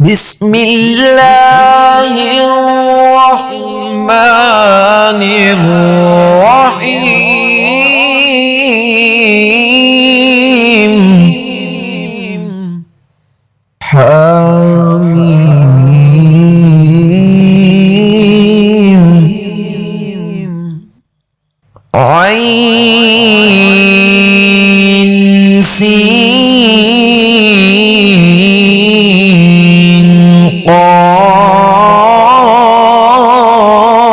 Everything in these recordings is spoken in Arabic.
بسم الله الرحمن الرحيم حميم عين سين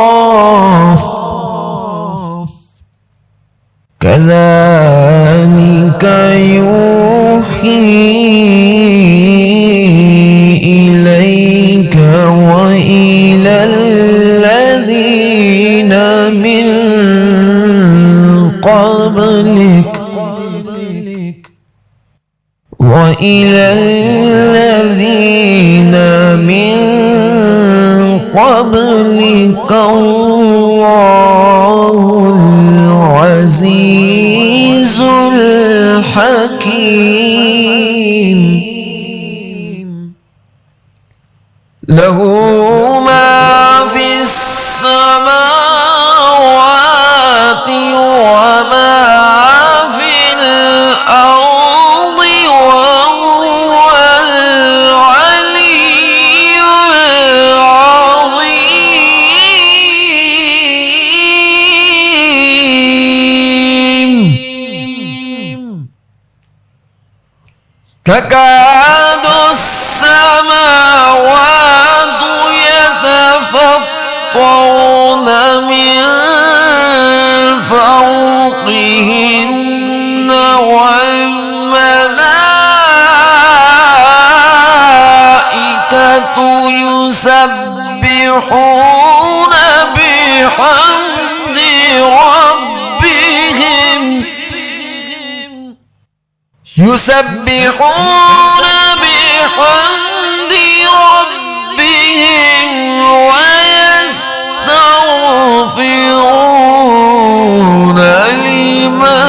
قاف كذلك يوحي إليك وإلى الذين من قبلك وإلى الذين من قبلك الله العزيز الحكيم له ما في السماوات وما في الأرض وهو العلي العظيم تكاد السماوات يتفطرن من فوقهن والملائكة يسبحون بحمد ربهم ويستغفرون لمن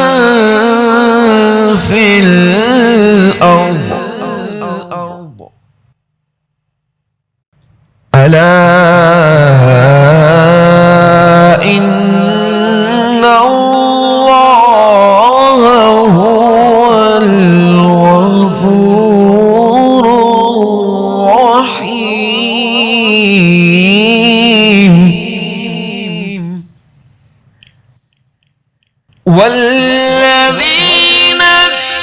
في الأرض ألا إن الله هو الغفور الرحيم والذين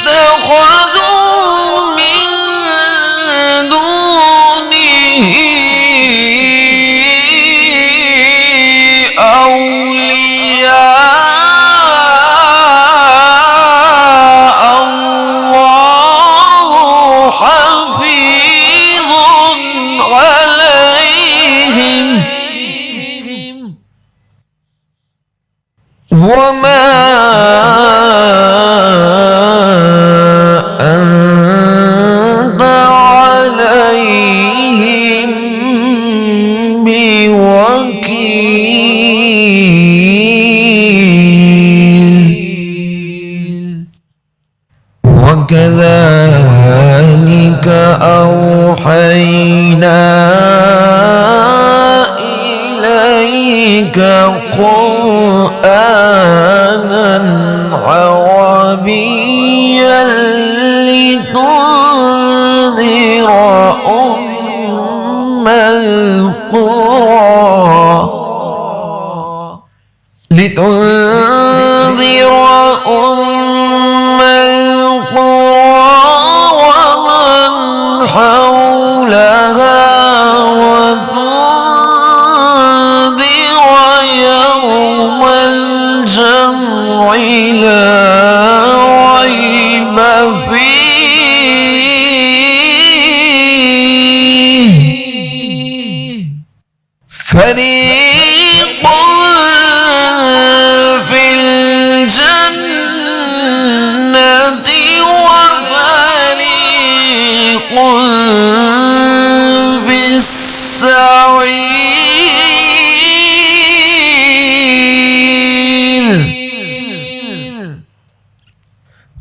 اتخذوا من دونه أولياء الله حفيظ عليهم وما أنت عليهم بوكيل وكذلك أوحينا إليك قرآنا عربيا لتنذر أم القرى ومن حولها وتنذر يوم الجمع لا ريب فيه فريق في الجنة وفريق في السعير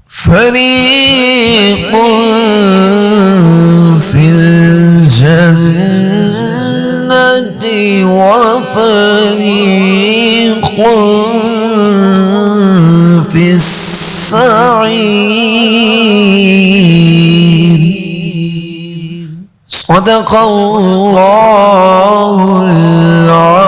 فريق في الجنة الجنة وفريق في السعير. صدق الله العظيم.